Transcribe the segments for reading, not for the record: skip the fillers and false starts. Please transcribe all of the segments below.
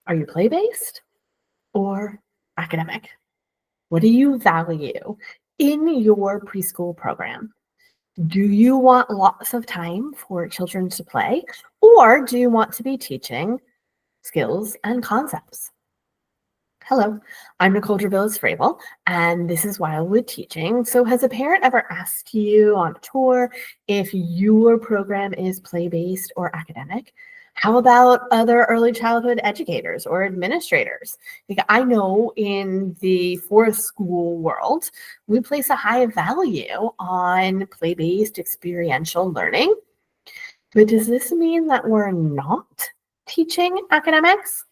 Are you play-based or academic? What do you value in your preschool program? Do you want lots of time for children to play, or do you want to be teaching skills and concepts? Hello, I'm Nicole Gervais-Fravel, and this is Wildwood Teaching. So has a parent ever asked you on a tour if your program is play-based or academic? How about other early childhood educators or administrators? Like, I know in the forest school world, we place a high value on play-based experiential learning. But does this mean that we're not teaching academics?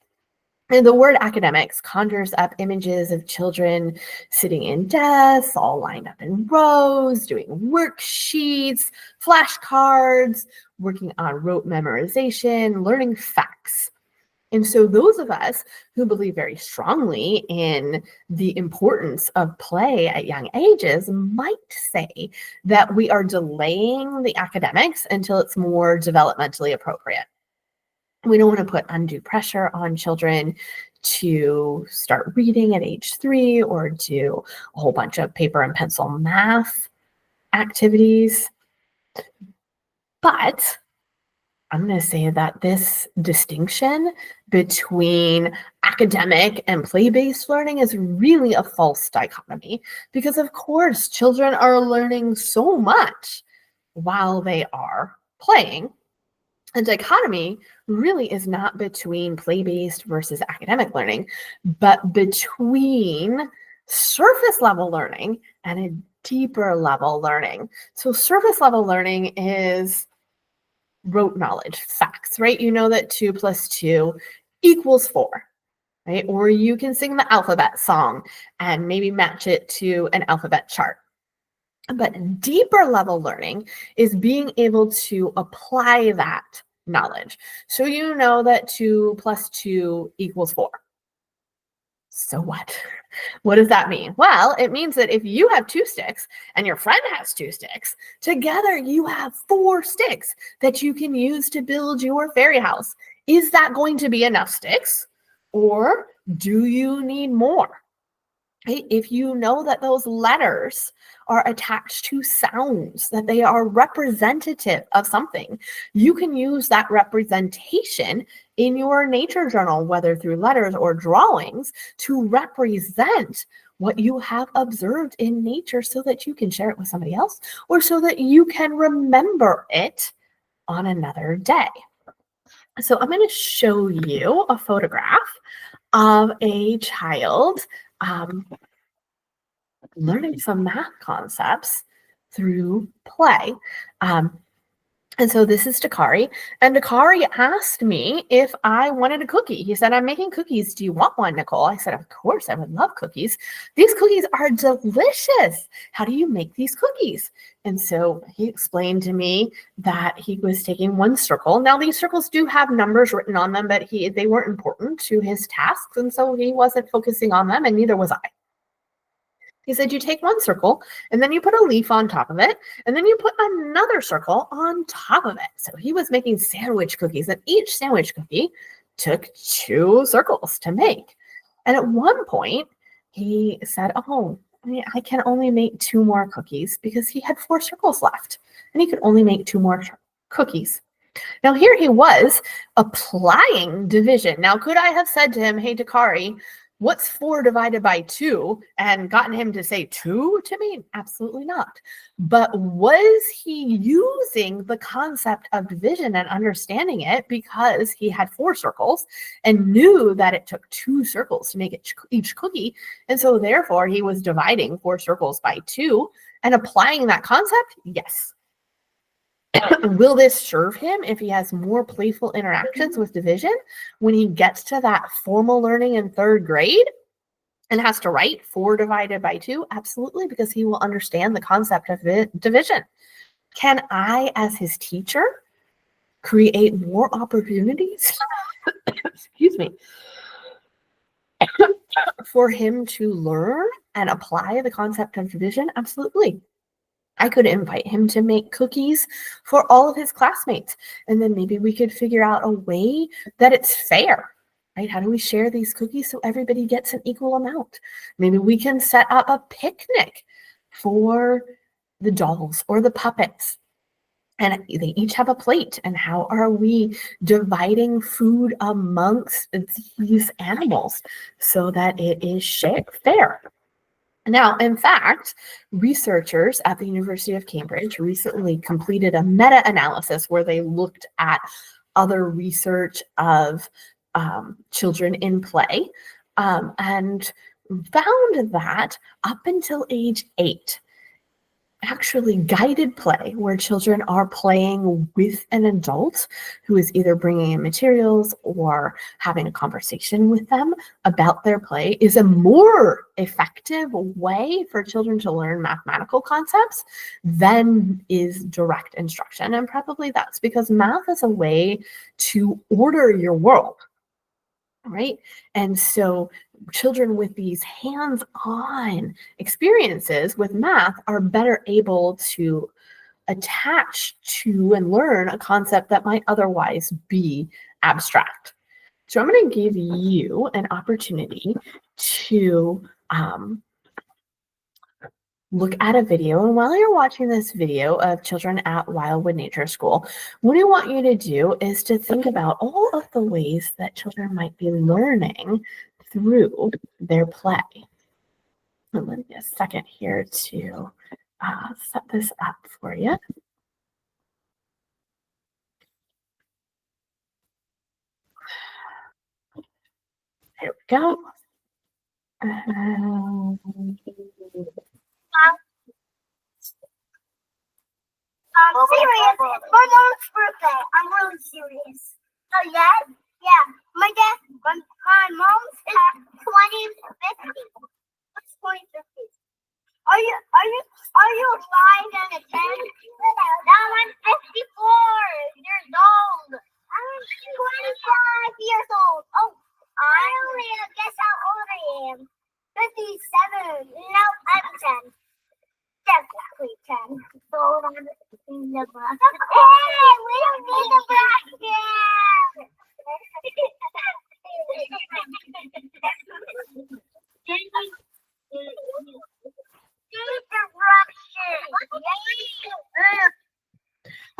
And the word academics conjures up images of children sitting in desks, all lined up in rows, doing worksheets, flashcards, working on rote memorization, learning facts. And so those of us who believe very strongly in the importance of play at young ages might say that we are delaying the academics until it's more developmentally appropriate. We don't want to put undue pressure on children to start reading at age 3 or do a whole bunch of paper and pencil math activities. But I'm going to say that this distinction between academic and play-based learning is really a false dichotomy, because of course children are learning so much while they are playing. The dichotomy really is not between play-based versus academic learning, but between surface level learning and a deeper level learning. So surface level learning is rote knowledge, facts, right? You know that 2 + 2 = 4, right? Or you can sing the alphabet song and maybe match it to an alphabet chart. But deeper level learning is being able to apply that knowledge. So you know that 2 + 2 = 4. So what? What does that mean? Well, it means that if you have 2 sticks and your friend has 2 sticks, together you have 4 sticks that you can use to build your fairy house. Is that going to be enough sticks, or do you need more? If you know that those letters are attached to sounds, that they are representative of something, you can use that representation in your nature journal, whether through letters or drawings, to represent what you have observed in nature so that you can share it with somebody else, or so that you can remember it on another day. So I'm going to show you a photograph of a child learning some math concepts through play. And so this is Dakari, and Dakari asked me if I wanted a cookie. He said, "I'm making cookies. Do you want one, Nicole?" I said, "Of course, I would love cookies. These cookies are delicious. How do you make these cookies?" And so he explained to me that he was taking one circle. Now, these circles do have numbers written on them, but they weren't important to his tasks, and so he wasn't focusing on them, and neither was I. He said, you take one circle and then you put a leaf on top of it, and then you put another circle on top of it. So he was making sandwich cookies, and each sandwich cookie took 2 circles to make. And at one point he said, "Oh, I can only make 2 more cookies," because he had 4 circles left and he could only make 2 more cookies. Now here he was applying division. Now, could I have said to him, "Hey, Dakari, what's 4 divided by 2?" and gotten him to say 2 to me? Absolutely not. But was he using the concept of division and understanding it because he had 4 circles and knew that it took 2 circles to make each cookie? And so therefore he was dividing 4 circles by 2 and applying that concept? Yes. Will this serve him if he has more playful interactions with division when he gets to that formal learning in 3rd grade and has to write 4 divided by 2? Absolutely, because he will understand the concept of division. Can I, as his teacher, create more opportunities excuse me, for him to learn and apply the concept of division? Absolutely. I could invite him to make cookies for all of his classmates, and then maybe we could figure out a way that it's fair. right? How do we share these cookies so everybody gets an equal amount? Maybe we can set up a picnic for the dolls or the puppets, and they each have a plate. And how are we dividing food amongst these animals so that it is fair? Now, in fact, researchers at the University of Cambridge recently completed a meta-analysis where they looked at other research of children in play, and found that up until age 8, actually guided play, where children are playing with an adult who is either bringing in materials or having a conversation with them about their play, is a more effective way for children to learn mathematical concepts than is direct instruction. And probably that's because math is a way to order your world, right? And so children with these hands-on experiences with math are better able to attach to and learn a concept that might otherwise be abstract. So I'm going to give you an opportunity to look at a video. And while you're watching this video of children at Wildwood Nature School, what I want you to do is to think about all of the ways that children might be learning through their play. And let me get a second here to set this up for you. There we go. Serious. It's my mom's birthday. I'm really serious. So yeah, my mom's is 2050. What's 2050? Are you a 5 and a 10? No, I'm 54 years old. I'm 25 years old. Oh, I only guess how old I am. 57. No, I'm 10. Definitely 10. So I'm in the brush. Hey, we don't need the brush yet.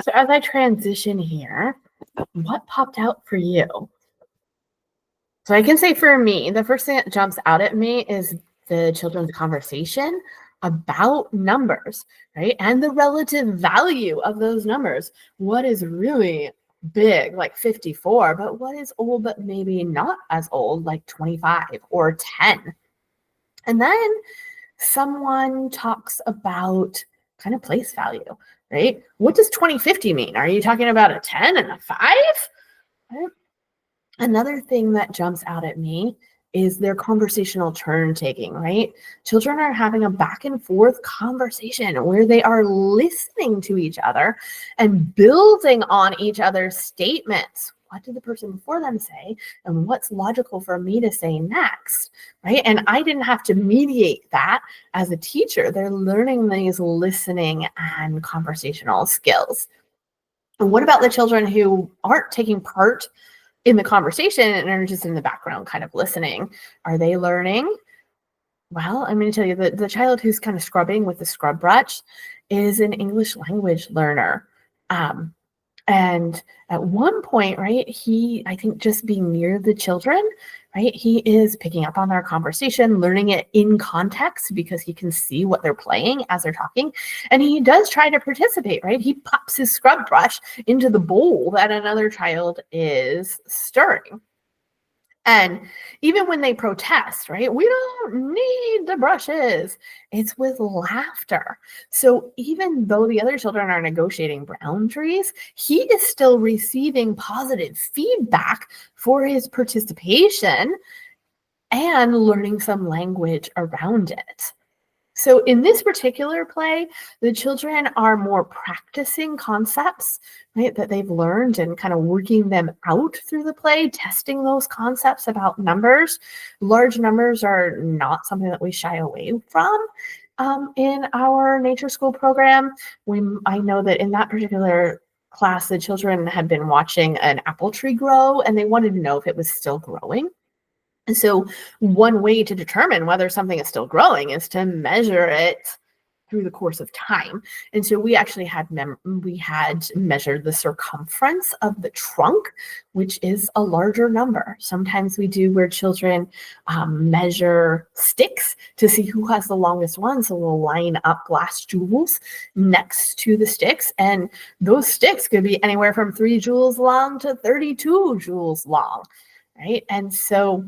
So as I transition here, what popped out for you? So I can say for me, the first thing that jumps out at me is the children's conversation about numbers, right? And the relative value of those numbers. What is really big, like 54, but what is old, but maybe not as old, like 25 or 10? And then someone talks about kind of place value, right? What does 2050 mean? Are you talking about a 10 and a 5? Right? Another thing that jumps out at me is their conversational turn taking, right? Children are having a back and forth conversation where they are listening to each other and building on each other's statements. What did the person before them say? And what's logical for me to say next, right? And I didn't have to mediate that as a teacher. They're learning these listening and conversational skills. And what about the children who aren't taking part in the conversation and are just in the background kind of listening? Are they learning? Well, I'm going to tell you that the child who's kind of scrubbing with the scrub brush is an English language learner. And at one point, right, I think just being near the children, right, he is picking up on their conversation, learning it in context because he can see what they're playing as they're talking. And he does try to participate, right? He pops his scrub brush into the bowl that another child is stirring. And even when they protest, right, we don't need the brushes, it's with laughter. So even though the other children are negotiating boundaries, he is still receiving positive feedback for his participation and learning some language around it. So in this particular play, the children are more practicing concepts, right, that they've learned and kind of working them out through the play, testing those concepts about numbers. Large numbers are not something that we shy away from in our nature school program. I know that in that particular class, the children had been watching an apple tree grow, and they wanted to know if it was still growing. And so one way to determine whether something is still growing is to measure it through the course of time. And so we actually had measured the circumference of the trunk, which is a larger number. Sometimes we do where children measure sticks to see who has the longest one. So we'll line up glass jewels next to the sticks, and those sticks could be anywhere from 3 joules long to 32 joules long, right? And so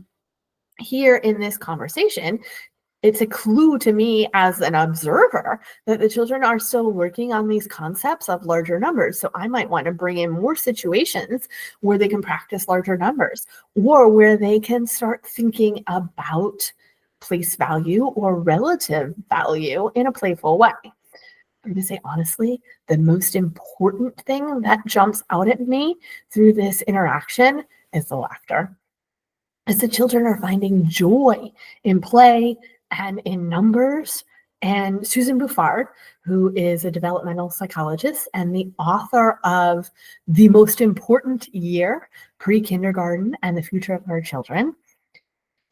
here in this conversation, it's a clue to me as an observer that the children are still working on these concepts of larger numbers. So I might want to bring in more situations where they can practice larger numbers, or where they can start thinking about place value or relative value in a playful way. I'm going to say, honestly, the most important thing that jumps out at me through this interaction is the laughter. As the children are finding joy in play and in numbers. And Susan Buffard, who is a developmental psychologist and the author of The Most Important Year, Pre-Kindergarten and the Future of Our Children,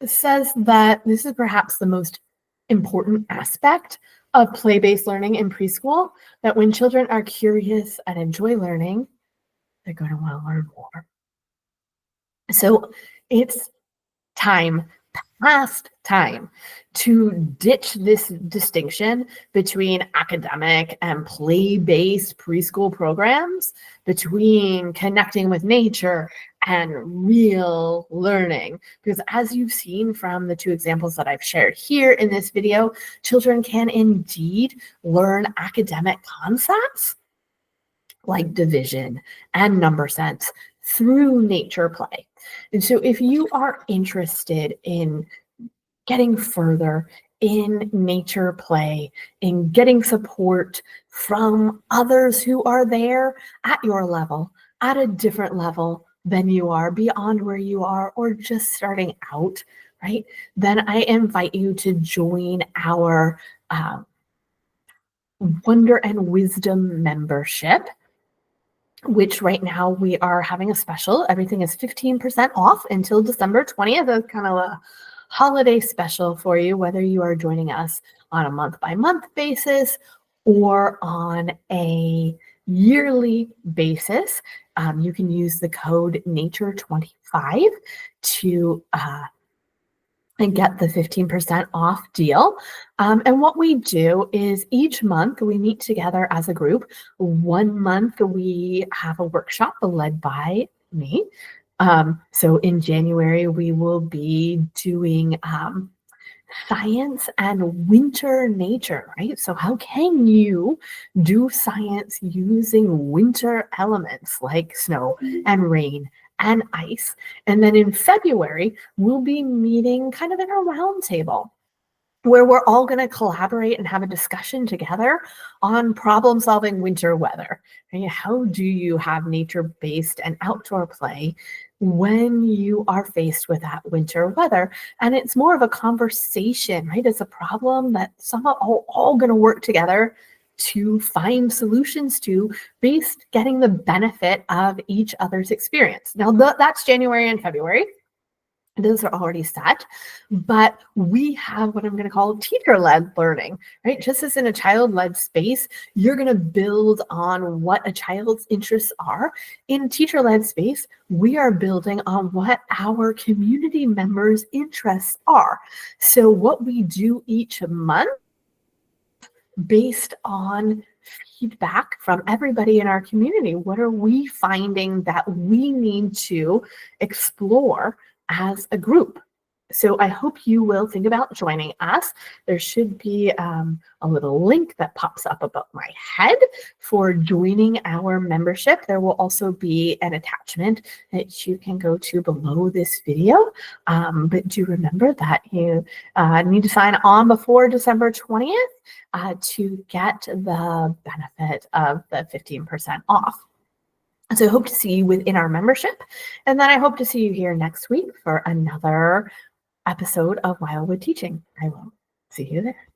says that this is perhaps the most important aspect of play-based learning in preschool, that when children are curious and enjoy learning, they're going to want to learn more. So it's past time to ditch this distinction between academic and play-based preschool programs, between connecting with nature and real learning. Because as you've seen from the 2 examples that I've shared here in this video, children can indeed learn academic concepts like division and number sense through nature play. And so if you are interested in getting further in nature play, in getting support from others who are there at your level, at a different level than you are, beyond where you are, or just starting out, right? Then I invite you to join our Wonder and Wisdom membership, which right now we are having a special. Everything is 15% off until December 20th. That's kind of a holiday special for you, whether you are joining us on a month-by-month basis or on a yearly basis. You can use the code NATURE25 to and get the 15% off deal. And what we do is each month we meet together as a group. One month we have a workshop led by me. So in January, we will be doing science and winter nature, right? So how can you do science using winter elements like snow and rain and ice? And then in February, we'll be meeting kind of in a round table where we're all going to collaborate and have a discussion together on problem solving winter weather. Right? How do you have nature-based and outdoor play when you are faced with that winter weather? And it's more of a conversation, right? It's a problem that some are all going to work together to find solutions to, based getting the benefit of each other's experience. Now that's January and February. Those are already set, but we have what I'm going to call teacher-led learning, right? Just as in a child-led space, you're going to build on what a child's interests are. In teacher-led space, we are building on what our community members' interests are. So what we do each month, based on feedback from everybody in our community, what are we finding that we need to explore as a group? So I hope you will think about joining us. There should be a little link that pops up above my head for joining our membership. There will also be an attachment that you can go to below this video. But do remember that you need to sign on before December 20th to get the benefit of the 15% off. So I hope to see you within our membership. And then I hope to see you here next week for another episode of Wildwood Teaching. I will see you there.